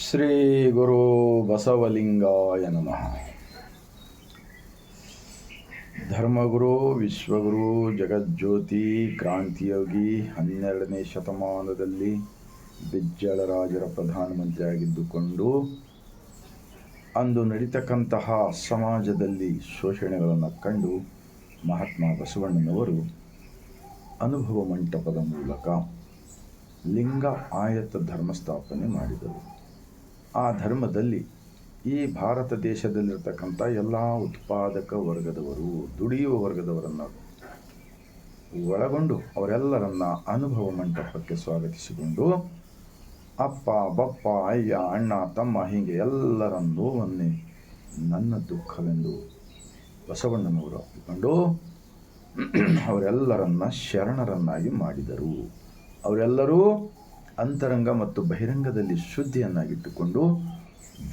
ಶ್ರೀ ಗುರು ಬಸವಲಿಂಗಾಯ ನಮಃ. ಧರ್ಮಗುರು, ವಿಶ್ವಗುರು, ಜಗಜ್ಯೋತಿ, ಕ್ರಾಂತಿಯೋಗಿ, 12ನೇ ಶತಮಾನದಲ್ಲಿ ಬಿಜ್ಜಳರಾಜರ ಪ್ರಧಾನಮಂತ್ರಿಯಾಗಿದ್ದುಕೊಂಡು ಅಂದು ನಡೀತಕ್ಕಂತಹ ಸಮಾಜದಲ್ಲಿ ಶೋಷಣೆಗಳನ್ನು ಕಂಡು ಮಹಾತ್ಮ ಬಸವಣ್ಣನವರು ಅನುಭವ ಮಂಟಪದ ಮೂಲಕ ಲಿಂಗ ಆಯತ ಧರ್ಮ ಸ್ಥಾಪನೆ ಮಾಡಿದರು. ಆ ಧರ್ಮದಲ್ಲಿ ಈ ಭಾರತ ದೇಶದಲ್ಲಿರ್ತಕ್ಕಂಥ ಎಲ್ಲ ಉತ್ಪಾದಕ ವರ್ಗದವರು, ದುಡಿಯುವ ವರ್ಗದವರನ್ನು ಒಳಗೊಂಡು ಅವರೆಲ್ಲರನ್ನ ಅನುಭವ ಮಂಟಪಕ್ಕೆ ಸ್ವಾಗತಿಸಿಕೊಂಡು ಅಪ್ಪ, ಬಪ್ಪ, ಅಯ್ಯ, ಅಣ್ಣ, ತಮ್ಮ ಹೀಗೆ ಎಲ್ಲರನ್ನೂ ಒನ್ನೆ ನನ್ನ ದುಃಖವೆಂದು ಬಸವಣ್ಣನವರು ಒಪ್ಪಿಕೊಂಡು ಅವರೆಲ್ಲರನ್ನ ಶರಣರನ್ನಾಗಿ ಮಾಡಿದರು. ಅವರೆಲ್ಲರೂ ಅಂತರಂಗ ಮತ್ತು ಬಹಿರಂಗದಲ್ಲಿ ಶುದ್ಧಿಯನ್ನಾಗಿಟ್ಟುಕೊಂಡು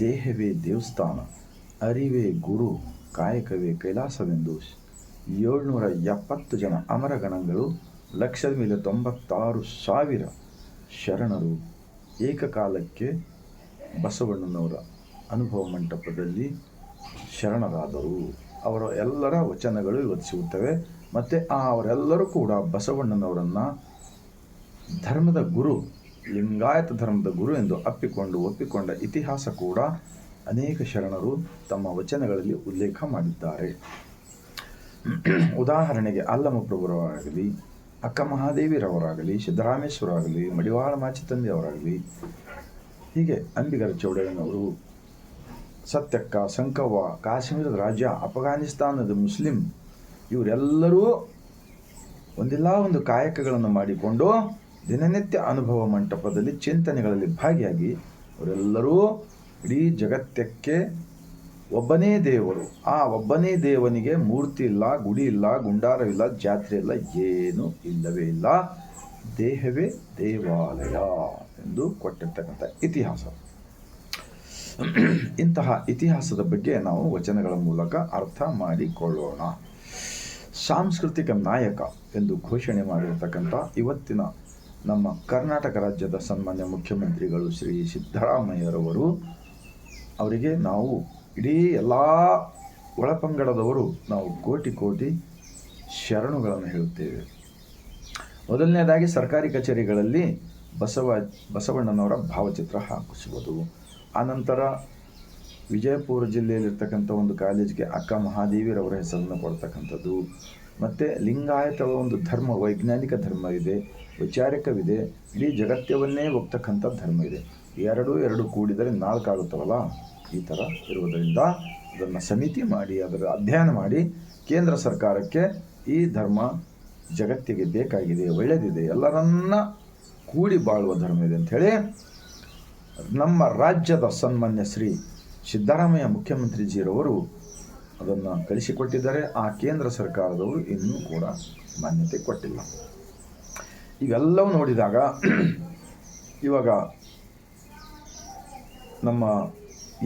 ದೇಹವೇ ದೇವಸ್ಥಾನ, ಅರಿವೇ ಗುರು, ಕಾಯಕವೇ ಕೈಲಾಸವೆಂದು 770 ಜನ ಅಮರಗಣಗಳು, 1,96,000 ಶರಣರು ಏಕಕಾಲಕ್ಕೆ ಬಸವಣ್ಣನವರ ಅನುಭವ ಮಂಟಪದಲ್ಲಿ ಶರಣರಾದರು. ಅವರ ಎಲ್ಲರ ವಚನಗಳು ಇವತ್ತು ಸಿಗುತ್ತವೆ. ಮತ್ತು ಅವರೆಲ್ಲರೂ ಕೂಡ ಬಸವಣ್ಣನವರನ್ನು ಧರ್ಮದ ಗುರು, ಲಿಂಗಾಯತ ಧರ್ಮದ ಗುರು ಎಂದು ಒಪ್ಪಿಕೊಂಡ ಇತಿಹಾಸ ಕೂಡ ಅನೇಕ ಶರಣರು ತಮ್ಮ ವಚನಗಳಲ್ಲಿ ಉಲ್ಲೇಖ ಮಾಡಿದ್ದಾರೆ. ಉದಾಹರಣೆಗೆ ಅಲ್ಲಮಪ್ರಭುರವರಾಗಲಿ, ಅಕ್ಕ ಮಹಾದೇವಿರವರಾಗಲಿ, ಸಿದ್ದರಾಮೇಶ್ವರಾಗಲಿ, ಮಡಿವಾಳ ಮಾಚಿತಂದೆಯವರಾಗಲಿ, ಹೀಗೆ ಅಂಬಿಗರ ಚೌಡಯ್ಯನವರು, ಸತ್ಯಕ್ಕ, ಸಂಕವ್ವ, ಕಾಶ್ಮೀರದ ರಾಜ, ಅಫ್ಘಾನಿಸ್ತಾನದ ಮುಸ್ಲಿಂ, ಇವರೆಲ್ಲರೂ ಒಂದಿಲ್ಲ ಒಂದು ಕಾಯಕಗಳನ್ನು ಮಾಡಿಕೊಂಡು ದಿನನಿತ್ಯ ಅನುಭವ ಮಂಟಪದಲ್ಲಿ ಚಿಂತನೆಗಳಲ್ಲಿ ಭಾಗಿಯಾಗಿ ಅವರೆಲ್ಲರೂ ಇಡೀ ಜಗತ್ತಕ್ಕೆ ಒಬ್ಬನೇ ದೇವರು, ಆ ಒಬ್ಬನೇ ದೇವನಿಗೆ ಮೂರ್ತಿ ಇಲ್ಲ, ಗುಡಿ ಇಲ್ಲ, ಗುಂಡಾರವಿಲ್ಲ, ಜಾತ್ರೆ ಇಲ್ಲ, ಏನೂ ಇಲ್ಲವೇ ಇಲ್ಲ, ದೇಹವೇ ದೇವಾಲಯ ಎಂದು ಕೊಟ್ಟಿರ್ತಕ್ಕಂಥ ಇತಿಹಾಸ. ಇಂತಹ ಇತಿಹಾಸದ ಬಗ್ಗೆ ನಾವು ವಚನಗಳ ಮೂಲಕ ಅರ್ಥ ಮಾಡಿಕೊಳ್ಳೋಣ. ಸಾಂಸ್ಕೃತಿಕ ನಾಯಕ ಎಂದು ಘೋಷಣೆ ಮಾಡಿರ್ತಕ್ಕಂಥ ಇವತ್ತಿನ ನಮ್ಮ ಕರ್ನಾಟಕ ರಾಜ್ಯದ ಸನ್ಮಾನ್ಯ ಮುಖ್ಯಮಂತ್ರಿಗಳು ಶ್ರೀ ಸಿದ್ದರಾಮಯ್ಯರವರು, ಅವರಿಗೆ ನಾವು ಇಡೀ ಎಲ್ಲ ಒಳಪಂಗಡದವರು ನಾವು ಕೋಟಿ ಕೋಟಿ ಶರಣುಗಳನ್ನು ಹೇಳುತ್ತೇವೆ. ಮೊದಲನೇದಾಗಿ ಸರ್ಕಾರಿ ಕಚೇರಿಗಳಲ್ಲಿ ಬಸವಣ್ಣನವರ ಭಾವಚಿತ್ರ ಹಾಕಿಸುವುದು. ಆನಂತರ ವಿಜಯಪುರ ಜಿಲ್ಲೆಯಲ್ಲಿರ್ತಕ್ಕಂಥ ಒಂದು ಕಾಲೇಜಿಗೆ ಅಕ್ಕ ಮಹಾದೇವಿರವರ ಹೆಸರನ್ನು ಕೊಡ್ತಕ್ಕಂಥದ್ದು. ಮತ್ತು ಲಿಂಗಾಯತ ಒಂದು ಧರ್ಮ, ವೈಜ್ಞಾನಿಕ ಧರ್ಮ ಇದೆ, ವೈಚಾರಿಕವಿದೆ, ಇಡೀ ಜಗತ್ಯವನ್ನೇ ಒಪ್ತಕ್ಕಂಥ ಧರ್ಮ ಇದೆ. ಎರಡು ಕೂಡಿದರೆ 4 ಆಗುತ್ತವಲ್ಲ, ಈ ಥರ ಇರುವುದರಿಂದ ಅದನ್ನು ಸಮಿತಿ ಮಾಡಿ ಅದರ ಅಧ್ಯಯನ ಮಾಡಿ ಕೇಂದ್ರ ಸರ್ಕಾರಕ್ಕೆ ಈ ಧರ್ಮ ಜಗತ್ತಿಗೆ ಬೇಕಾಗಿದೆ, ಒಳ್ಳೆಯದಿದೆ, ಎಲ್ಲರನ್ನ ಕೂಡಿ ಬಾಳುವ ಧರ್ಮ ಇದೆ ಅಂಥೇಳಿ ನಮ್ಮ ರಾಜ್ಯದ ಸನ್ಮಾನ್ಯ ಶ್ರೀ ಸಿದ್ದರಾಮಯ್ಯ ಮುಖ್ಯಮಂತ್ರಿಜಿರವರು ಅದನ್ನು ಕಳಿಸಿಕೊಟ್ಟಿದ್ದಾರೆ. ಆ ಕೇಂದ್ರ ಸರ್ಕಾರದವರು ಇನ್ನೂ ಕೂಡ ಮಾನ್ಯತೆ ಕೊಟ್ಟಿಲ್ಲ. ಇವೆಲ್ಲವೂ ನೋಡಿದಾಗ ಇವಾಗ ನಮ್ಮ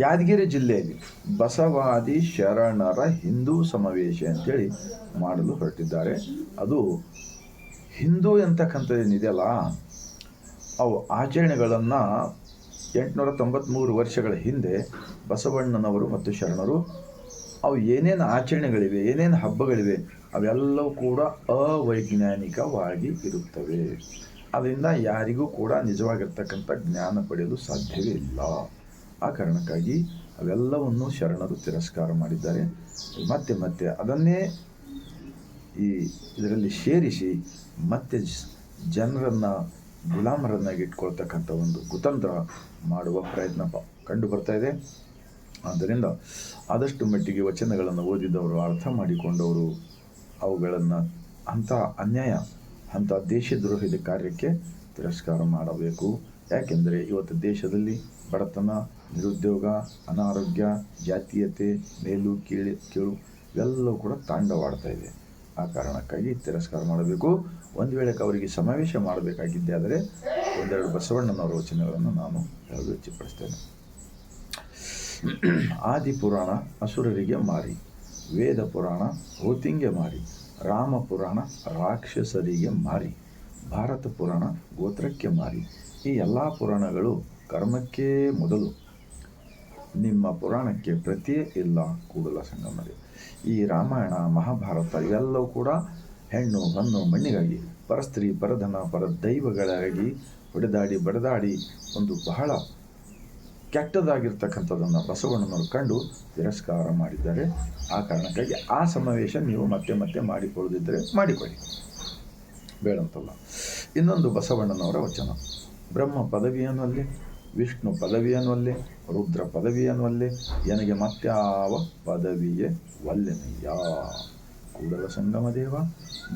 ಯಾದಗಿರಿ ಜಿಲ್ಲೆಯಲ್ಲಿ ಬಸವಾದಿ ಶರಣರ ಹಿಂದೂ ಸಮಾವೇಶ ಅಂತೇಳಿ ಮಾಡಲು ಹೊರಟಿದ್ದಾರೆ. ಅದು ಹಿಂದೂ ಅಂತಕ್ಕಂಥದ್ದೇನಿದೆಯಲ್ಲ, ಅವು ಆಚರಣೆಗಳನ್ನು 893 ವರ್ಷಗಳ ಹಿಂದೆ ಬಸವಣ್ಣನವರು ಮತ್ತು ಶರಣರು ಅವು ಏನೇನು ಆಚರಣೆಗಳಿವೆ, ಏನೇನು ಹಬ್ಬಗಳಿವೆ, ಅವೆಲ್ಲವೂ ಕೂಡ ಅವೈಜ್ಞಾನಿಕವಾಗಿ ಇರುತ್ತವೆ. ಅದರಿಂದ ಯಾರಿಗೂ ಕೂಡ ನಿಜವಾಗಿರ್ತಕ್ಕಂಥ ಜ್ಞಾನ ಪಡೆಯಲು ಸಾಧ್ಯವೇ ಇಲ್ಲ. ಆ ಕಾರಣಕ್ಕಾಗಿ ಅವೆಲ್ಲವನ್ನು ಶರಣರು ತಿರಸ್ಕಾರ ಮಾಡಿದ್ದಾರೆ. ಮತ್ತೆ ಅದನ್ನೇ ಇದರಲ್ಲಿ ಸೇರಿಸಿ ಮತ್ತೆ ಜನರನ್ನು ಗುಲಾಮರನ್ನಾಗಿ ಇಟ್ಕೊಳ್ತಕ್ಕಂಥ ಒಂದು ಕುತಂತ್ರ ಮಾಡುವ ಪ್ರಯತ್ನ ಕಂಡು ಬರ್ತಾ ಇದೆ. ಆದ್ದರಿಂದ ಆದಷ್ಟು ಮಟ್ಟಿಗೆ ವಚನಗಳನ್ನು ಓದಿದವರು, ಅರ್ಥ ಮಾಡಿಕೊಂಡವರು ಅವುಗಳನ್ನು ಅಂಥ ಅನ್ಯಾಯ, ಅಂಥ ದೇಶದ್ರೋಹದ ಕಾರ್ಯಕ್ಕೆ ತಿರಸ್ಕಾರ ಮಾಡಬೇಕು. ಯಾಕೆಂದರೆ ಇವತ್ತು ದೇಶದಲ್ಲಿ ಬಡತನ, ನಿರುದ್ಯೋಗ, ಅನಾರೋಗ್ಯ, ಜಾತೀಯತೆ, ಮೇಲು ಕೀಳು ಇವೆಲ್ಲವೂ ಕೂಡ ತಾಂಡವಾಡ್ತಾ ಇದೆ. ಆ ಕಾರಣಕ್ಕಾಗಿ ತಿರಸ್ಕಾರ ಮಾಡಬೇಕು. ಒಂದು ವೇಳೆ ಅವರಿಗೆ ಸಮಾವೇಶ ಮಾಡಬೇಕಾಗಿದ್ದೇ ಆದರೆ ಒಂದೆರಡು ಬಸವಣ್ಣನವರ ವಚನಗಳನ್ನು ನಾನು ಹೇಳಲು ಇಚ್ಛೆಪಡಿಸ್ತೇನೆ. ಆದಿ ಪುರಾಣ ಅಸುರರಿಗೆ ಮಾರಿ, ವೇದ ಪುರಾಣ ಹೋತಿಂಗೆ ಮಾರಿ, ರಾಮ ಪುರಾಣ ರಾಕ್ಷಸರಿಗೆ ಮಾರಿ, ಭಾರತ ಪುರಾಣ ಗೋತ್ರಕ್ಕೆ ಮಾರಿ. ಈ ಎಲ್ಲ ಪುರಾಣಗಳು ಕರ್ಮಕ್ಕೇ ಮೊದಲು, ನಿಮ್ಮ ಪುರಾಣಕ್ಕೆ ಪ್ರತಿಯೇ ಇಲ್ಲ ಕೂಡಲ ಸಂಗಮದೇ. ಈ ರಾಮಾಯಣ ಮಹಾಭಾರತ ಇವೆಲ್ಲವೂ ಕೂಡ ಹೆಣ್ಣು ಹೊನ್ನು ಮಣ್ಣಿಗಾಗಿ, ಪರಸ್ತ್ರೀ ಪರಧನ ಪರದೈವಗಳಾಗಿ ಹೊಡೆದಾಡಿ ಬಡದಾಡಿ ಒಂದು ಬಹಳ ಕೆಟ್ಟದಾಗಿರ್ತಕ್ಕಂಥದ್ದನ್ನು ಬಸವಣ್ಣನವರು ಕಂಡು ತಿರಸ್ಕಾರ ಮಾಡಿದ್ದಾರೆ. ಆ ಕಾರಣಕ್ಕಾಗಿ ಆ ಸಮಾವೇಶ ನೀವು ಮತ್ತೆ ಮತ್ತೆ ಮಾಡಿಕೊಳ್ಳದಿದ್ದರೆ ಮಾಡಿಕೊಳ್ಳಿ, ಬೇಡಂತಲ್ಲ. ಇನ್ನೊಂದು ಬಸವಣ್ಣನವರ ವಚನ, ಬ್ರಹ್ಮ ಪದವಿಯನ್ನುವಲ್ಲೇ, ವಿಷ್ಣು ಪದವಿಯನ್ನುವಲ್ಲೇ, ರುದ್ರ ಪದವಿಯನ್ನುವಲ್ಲೇ, ನನಗೆ ಮತ್ಯಾವ ಪದವಿಯೇ ವಲ್ಲೆನಯ್ಯ. ಕೂಡಲ ಸಂಗಮ ದೇವ,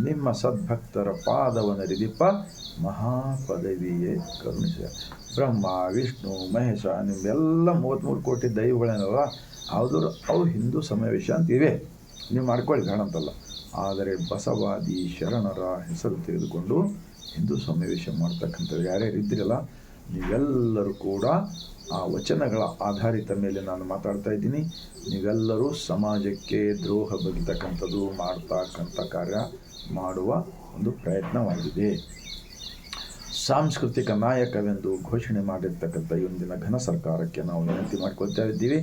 ನಿಮ್ಮ ಸದ್ಭಕ್ತರ ಪಾದವನರಿದಿಪ್ಪ ಮಹಾಪದವಿಯೇ ಕರುಣಿಸ. ಬ್ರಹ್ಮ ವಿಷ್ಣು ಮಹೇಶ ನಿಮ್ಮೆಲ್ಲ 33 ಕೋಟಿ ದೈವಗಳೇನಲ್ಲ, ಅವು ಹಿಂದೂ ಸಮಾವೇಶ ಅಂತ ಇವೆ, ನೀವು ಮಾಡ್ಕೊಳ್ಳಿ, ಬೇಡಂತಲ್ಲ. ಆದರೆ ಬಸವಾದಿ ಶರಣರ ಹೆಸರು ತೆಗೆದುಕೊಂಡು ಹಿಂದೂ ಸಮಾವೇಶ ಮಾಡ್ತಕ್ಕಂಥವ್ರು ಯಾರ್ಯಾರು ಇದ್ದೀರಲ್ಲ, ನೀವೆಲ್ಲರೂ ಕೂಡ ಆ ವಚನಗಳ ಆಧಾರಿತ ಮೇಲೆ ನಾನು ಮಾತಾಡ್ತಾ ಇದ್ದೀನಿ. ನೀವೆಲ್ಲರೂ ಸಮಾಜಕ್ಕೆ ದ್ರೋಹ ಬಗೆತಕ್ಕಂಥದ್ದು ಮಾಡ್ತಕ್ಕಂಥ ಕಾರ್ಯ ಮಾಡುವ ಒಂದು ಪ್ರಯತ್ನವಾಗಿದೆ. ಸಾಂಸ್ಕೃತಿಕ ನಾಯಕವೆಂದು ಘೋಷಣೆ ಮಾಡಿರ್ತಕ್ಕಂಥ ಈ ಒಂದಿನ ಘನ ಸರ್ಕಾರಕ್ಕೆ ನಾವು ವಿನಂತಿ ಮಾಡ್ಕೊಳ್ತಾ ಇದ್ದೀವಿ.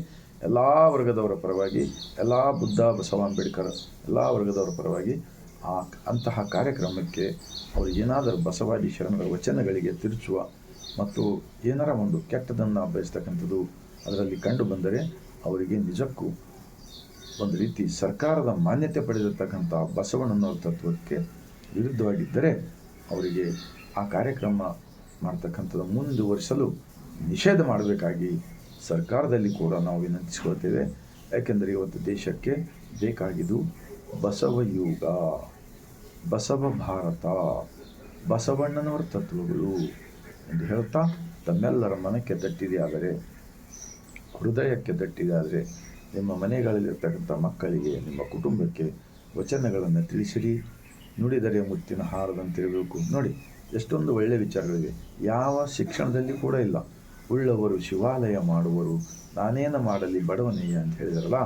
ಎಲ್ಲ ವರ್ಗದವರ ಪರವಾಗಿ, ಎಲ್ಲ ಬುದ್ಧ ಬಸವ ಅಂಬೇಡ್ಕರ್ ಎಲ್ಲ ವರ್ಗದವರ ಪರವಾಗಿ ಅಂತಹ ಕಾರ್ಯಕ್ರಮಕ್ಕೆ ಅವರು ಏನಾದರೂ ಬಸವಾದಿ ಶರಣರ ವಚನಗಳಿಗೆ ತಿರುಚುವ ಮತ್ತು ಏನಾರ ಒಂದು ಕೆಟ್ಟದನ್ನು ಬಯಸ್ತಕ್ಕಂಥದ್ದು ಅದರಲ್ಲಿ ಕಂಡು ಬಂದರೆ ಅವರಿಗೆ ನಿಜಕ್ಕೂ ಒಂದು ರೀತಿ ಸರ್ಕಾರದ ಮಾನ್ಯತೆ ಪಡೆದಿರ್ತಕ್ಕಂಥ ಬಸವಣ್ಣನವರ ತತ್ವಕ್ಕೆ ವಿರುದ್ಧವಾಗಿದ್ದರೆ ಅವರಿಗೆ ಆ ಕಾರ್ಯಕ್ರಮ ಮಾಡ್ತಕ್ಕಂಥದ್ದು ಮುಂದುವರಿಸಲು ನಿಷೇಧ ಮಾಡಬೇಕಾಗಿ ಸರ್ಕಾರದಲ್ಲಿ ಕೂಡ ನಾವು ವಿನಂತಿಸಿಕೊಳ್ತೇವೆ. ಯಾಕೆಂದರೆ ಇವತ್ತು ದೇಶಕ್ಕೆ ಬೇಕಾಗಿದ್ದು ಬಸವಯುಗ, ಬಸವ ಭಾರತ, ಬಸವಣ್ಣನವರ ತತ್ವಗಳು ಎಂದು ಹೇಳ್ತಾ, ತಮ್ಮೆಲ್ಲರ ಮನಕ್ಕೆ ತಟ್ಟಿದೆ ಆದರೆ, ಹೃದಯಕ್ಕೆ ತಟ್ಟಿದೆ ಆದರೆ, ನಿಮ್ಮ ಮನೆಗಳಲ್ಲಿರ್ತಕ್ಕಂಥ ಮಕ್ಕಳಿಗೆ, ನಿಮ್ಮ ಕುಟುಂಬಕ್ಕೆ ವಚನಗಳನ್ನು ತಿಳಿಸಿರಿ. ನುಡಿದರೆ ಮುತ್ತಿನ ಹಾರದಂತಿರಬೇಕು. ನೋಡಿ, ಎಷ್ಟೊಂದು ಒಳ್ಳೆಯ ವಿಚಾರಗಳಿವೆ, ಯಾವ ಶಿಕ್ಷಣದಲ್ಲಿ ಕೂಡ ಇಲ್ಲ. ಉಳ್ಳವರು ಶಿವಾಲಯ ಮಾಡುವರು, ನಾನೇನು ಮಾಡಲಿ ಬಡವನಯ್ಯ ಅಂತ ಹೇಳಿದಾರಲ್ಲ.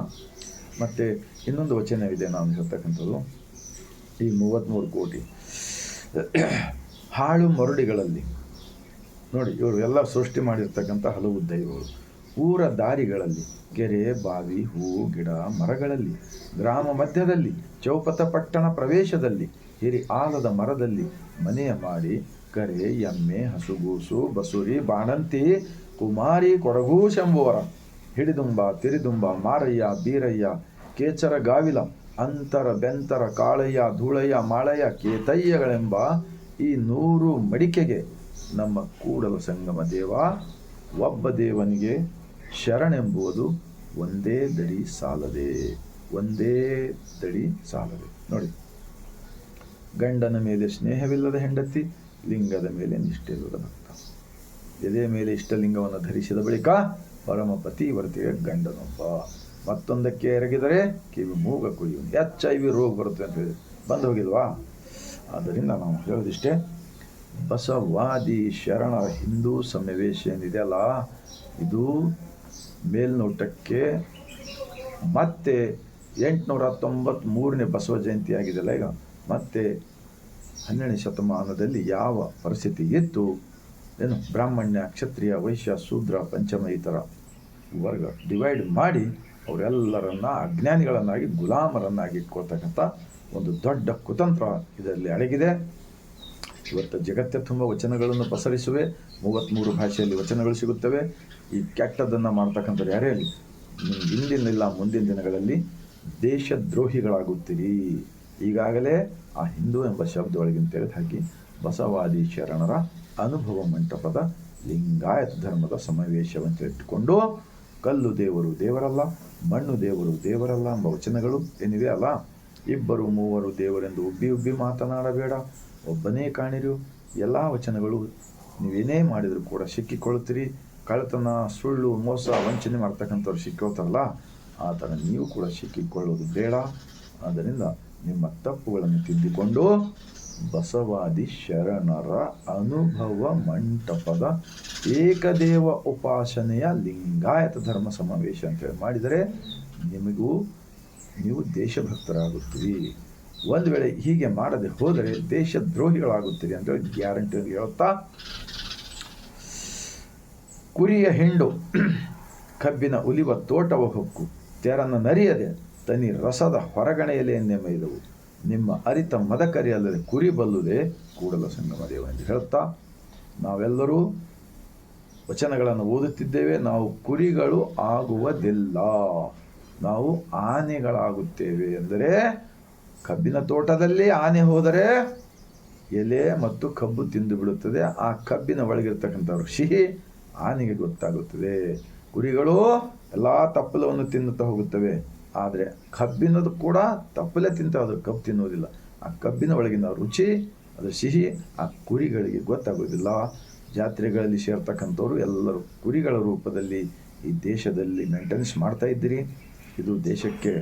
ಮತ್ತು ಇನ್ನೊಂದು ವಚನವಿದೆ ನಾನು ಹೇಳ್ತಕ್ಕಂಥದ್ದು, ಈ 33 ಕೋಟಿ ಹಾಳು ಮರುಡಿಗಳಲ್ಲಿ ನೋಡಿ, ಇವರು ಎಲ್ಲ ಸೃಷ್ಟಿ ಮಾಡಿರ್ತಕ್ಕಂಥ ಹಲವು ದೈವಗಳು. ಊರ ದಾರಿಗಳಲ್ಲಿ, ಕೆರೆ ಬಾವಿ ಹೂವು ಗಿಡ ಮರಗಳಲ್ಲಿ, ಗ್ರಾಮ ಮಧ್ಯದಲ್ಲಿ, ಚೌಪತ ಪಟ್ಟಣ ಪ್ರವೇಶದಲ್ಲಿ, ಹಿರಿ ಆಲದ ಮರದಲ್ಲಿ ಮನೆಯ ಮಾಡಿ, ಕರೆ ಎಮ್ಮೆ ಹಸುಗೂಸು ಬಸುರಿ ಬಾಣಂತಿ ಕುಮಾರಿ ಕೊಡಗು ಶಂಭುವರ, ಹಿಡಿದುಂಬ ತಿರಿದುಂಬ ಮಾರಯ್ಯ ಬೀರಯ್ಯ ಕೇಚರ ಗಾವಿಲ ಅಂತರ ಬೆಂತರ ಕಾಳಯ್ಯ ಧೂಳಯ್ಯ ಮಾಳಯ್ಯ ಕೇತಯ್ಯಗಳೆಂಬ ಈ 100 ಮಡಿಕೆಗೆ ನಮ್ಮ ಕೂಡಲ ಸಂಗಮ ದೇವ ಒಬ್ಬ ದೇವನಿಗೆ ಶರಣೆಂಬುವುದು ಒಂದೇ ದಡಿ ಸಾಲದೆ, ಒಂದೇ ದಡಿ ಸಾಲದೆ. ನೋಡಿ, ಗಂಡನ ಮೇಲೆ ಸ್ನೇಹವಿಲ್ಲದ ಹೆಂಡತಿ, ಲಿಂಗದ ಮೇಲೆ ನಿಷ್ಠೆಯಿಲ್ಲದ ಭಕ್ತ. ಎದೆ ಮೇಲೆ ಇಷ್ಟಲಿಂಗವನ್ನು ಧರಿಸಿದ ಬಳಿಕ ಪರಮ ಪತಿವ್ರತೆಯ ಗಂಡನೊಬ್ಬ. ಮತ್ತೊಂದಕ್ಕೆ ಎರಗಿದರೆ ಕಿವಿ ಮೂಗ ಕುಯ್ಯುವ HIV ರೋಗ ಬರುತ್ತೆ ಅಂತ ಹೇಳಿ ಬಂದು ಹೋಗಿಲ್ವಾ? ಆದ್ದರಿಂದ ನಾವು ಹೇಳೋದಿಷ್ಟೇ, ಬಸವಾದಿ ಶರಣರ ಹಿಂದೂ ಸಮಾವೇಶ ಏನಿದೆಯಲ್ಲ, ಇದು ಮೇಲ್ನೋಟಕ್ಕೆ ಮತ್ತೆ 893ನೇ ಬಸವ ಜಯಂತಿ ಆಗಿದೆಯಲ್ಲ, ಈಗ ಮತ್ತೆ 12ನೇ ಶತಮಾನದಲ್ಲಿ ಯಾವ ಪರಿಸ್ಥಿತಿ ಇತ್ತು, ಏನು ಬ್ರಾಹ್ಮಣ್ಯ ಕ್ಷತ್ರಿಯ ವೈಶ್ಯ ಶೂದ್ರ ಪಂಚಮ ಈ ಥರ ವರ್ಗ ಡಿವೈಡ್ ಮಾಡಿ ಅವರೆಲ್ಲರನ್ನ ಅಜ್ಞಾನಿಗಳನ್ನಾಗಿ ಗುಲಾಮರನ್ನಾಗಿ ಇಟ್ಕೊಳ್ತಕ್ಕಂಥ ಒಂದು ದೊಡ್ಡ ಕುತಂತ್ರ ಇದರಲ್ಲಿ ಅಡಗಿದೆ. ಇವತ್ತು ಜಗತ್ತೇ ತುಂಬ ವಚನಗಳನ್ನು ಪಸರಿಸುವೆ, 33 ಭಾಷೆಯಲ್ಲಿ ವಚನಗಳು ಸಿಗುತ್ತವೆ. ಈ ಕೆಟ್ಟದನ್ನು ಮಾಡ್ತಕ್ಕಂಥವ್ರು ಯಾರೇ ಅಲ್ಲಿ, ಇಂದಿನಿಲ್ಲ ಮುಂದಿನ ದಿನಗಳಲ್ಲಿ ದೇಶದ್ರೋಹಿಗಳಾಗುತ್ತೀರಿ. ಈಗಾಗಲೇ ಆ ಹಿಂದೂ ಎಂಬ ಶಬ್ದ ಒಳಗಿನ ತೆಗೆದು ಹಾಕಿ ಬಸವಾದಿ ಶರಣರ ಅನುಭವ ಮಂಟಪದ ಲಿಂಗಾಯತ ಧರ್ಮದ ಸಮಾವೇಶವಂತ ಇಟ್ಟುಕೊಂಡು ಕಲ್ಲು ದೇವರು ದೇವರಲ್ಲ, ಮಣ್ಣು ದೇವರು ದೇವರಲ್ಲ ಎಂಬ ವಚನಗಳು ಏನಿವೆ ಅಲ್ಲ, 2 3 ದೇವರೆಂದು ಉಬ್ಬಿ ಮಾತನಾಡಬೇಡ, ಒಬ್ಬನೇ ಕಾಣಿರು, ಎಲ್ಲ ವಚನಗಳು ನೀವೇನೇ ಮಾಡಿದರೂ ಕೂಡ ಸಿಕ್ಕಿಕೊಳ್ಳುತ್ತೀರಿ. ಕಳ್ಳತನ ಸುಳ್ಳು ಮೋಸ ವಂಚನೆ ಮಾಡ್ತಕ್ಕಂಥವ್ರು ಸಿಕ್ಕೋತಾರಲ್ಲ, ಆ ಥರ ನೀವು ಕೂಡ ಸಿಕ್ಕಿಕೊಳ್ಳೋದು ಬೇಡ. ಆದ್ದರಿಂದ ನಿಮ್ಮ ತಪ್ಪುಗಳನ್ನು ತಿದ್ದಿಕೊಂಡು ಬಸವಾದಿ ಶರಣರ ಅನುಭವ ಮಂಟಪದ ಏಕದೇವ ಉಪಾಸನೆಯ ಲಿಂಗಾಯತ ಧರ್ಮ ಸಮಾವೇಶ ಅಂತೇಳಿ ಮಾಡಿದರೆ ನೀವು ದೇಶಭಕ್ತರಾಗುತ್ತೀರಿ. ಒಂದು ವೇಳೆ ಹೀಗೆ ಮಾಡದೆ ಹೋದರೆ ದೇಶದ್ರೋಹಿಗಳಾಗುತ್ತೀರಿ ಅಂತೇಳಿ ಗ್ಯಾರಂಟಿ ಹೇಳುತ್ತಾ ಕುರಿಯ ಹಿಂಡು ಕಬ್ಬಿನ ಉಲಿವ ತೋಟವ ಹೊಕ್ಕು ತೆರನ ನರಿಯದೆ ತನಿ ರಸದ ಹೊರಗಣೆಯಲೆಯನ್ನೇ ಮೈದವು ನಿಮ್ಮ ಅರಿತ ಮದಕರಿಯಲ್ಲದೆ ಕುರಿ ಬಲ್ಲುದೆ ಕೂಡಲ ಸಂಗಮ ದೇವ ಎಂದು ಹೇಳುತ್ತಾ ನಾವೆಲ್ಲರೂ ವಚನಗಳನ್ನು ಓದುತ್ತಿದ್ದೇವೆ. ನಾವು ಕುರಿಗಳು ಆಗುವುದಿಲ್ಲ, ನಾವು ಆನೆಗಳಾಗುತ್ತೇವೆ. ಎಂದರೆ ಕಬ್ಬಿನ ತೋಟದಲ್ಲಿ ಆನೆ ಹೋದರೆ ಎಲೆ ಮತ್ತು ಕಬ್ಬು ತಿಂದು ಬಿಡುತ್ತದೆ. ಆ ಕಬ್ಬಿನ ಒಳಗಿರ್ತಕ್ಕಂಥವ್ರು ಸಿಹಿ ಆನೆಗೆ ಗೊತ್ತಾಗುತ್ತದೆ. ಕುರಿಗಳು ಎಲ್ಲ ತಪ್ಪಲವನ್ನು ತಿನ್ನುತ್ತಾ ಹೋಗುತ್ತವೆ, ಆದರೆ ಕಬ್ಬಿನದು ಕೂಡ ತಪ್ಪಲೆ ತಿಂತಾವೆ, ಅದು ಕಬ್ಬು ತಿನ್ನುವುದಿಲ್ಲ. ಆ ಕಬ್ಬಿನ ಒಳಗಿನ ರುಚಿ, ಅದು ಸಿಹಿ ಆ ಕುರಿಗಳಿಗೆ ಗೊತ್ತಾಗೋದಿಲ್ಲ. ಜಾತ್ರೆಗಳಲ್ಲಿ ಸೇರ್ತಕ್ಕಂಥವ್ರು ಎಲ್ಲರೂ ಕುರಿಗಳ ರೂಪದಲ್ಲಿ ಈ ದೇಶದಲ್ಲಿ ಮೇಂಟೆನೆನ್ಸ್ ಮಾಡ್ತಾ ಇದ್ದೀರಿ. ಇದು ದೇಶಕ್ಕೆ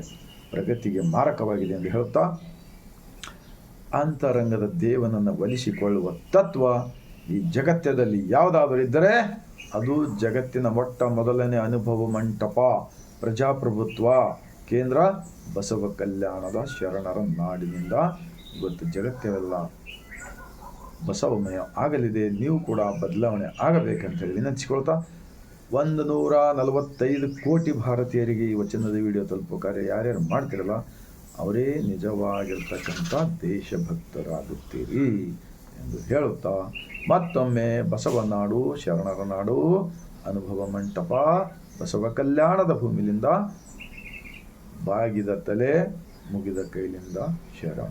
ಪ್ರಗತಿಗೆ ಮಾರಕವಾಗಿದೆ ಎಂದು ಹೇಳುತ್ತಾ, ಅಂತರಂಗದ ದೇವನನ್ನು ಒಲಿಸಿಕೊಳ್ಳುವ ತತ್ವ ಈ ಜಗತ್ತದಲ್ಲಿ ಯಾವುದಾದರೂ ಇದ್ದರೆ ಅದು ಜಗತ್ತಿನ ಮೊದಲನೇ ಅನುಭವ ಮಂಟಪ ಪ್ರಜಾಪ್ರಭುತ್ವ ಕೇಂದ್ರ ಬಸವ ಕಲ್ಯಾಣದ ಶರಣರ ನಾಡಿನಿಂದ ಇವತ್ತು ಜಗತ್ತೆಲ್ಲ ಬಸವಮಯ ಆಗಲಿದೆ. ನೀವು ಕೂಡ ಬದಲಾವಣೆ ಆಗಬೇಕಂತ ಹೇಳಿ ವಿನಂತಿಸಿಕೊಳ್ತಾ, 145 ಕೋಟಿ ಭಾರತೀಯರಿಗೆ ಈ ವಚನದ ವಿಡಿಯೋ ತಲುಪೋ ಕಾರ್ಯ ಯಾರ್ಯಾರು ಮಾಡ್ತಿರಲ್ಲ ಅವರೇ ನಿಜವಾಗಿರ್ತಕ್ಕಂಥ ದೇಶಭಕ್ತರಾಗುತ್ತೀರಿ ಎಂದು ಹೇಳುತ್ತಾ, ಮತ್ತೊಮ್ಮೆ ಬಸವನಾಡು ಶರಣರ ನಾಡು ಅನುಭವ ಮಂಟಪ ಬಸವ ಕಲ್ಯಾಣದ ಭೂಮಿಲಿಂದ ಬಾಗಿದ ತಲೆ ಮುಗಿದ ಕೈಲಿಂದ ಶರಣ.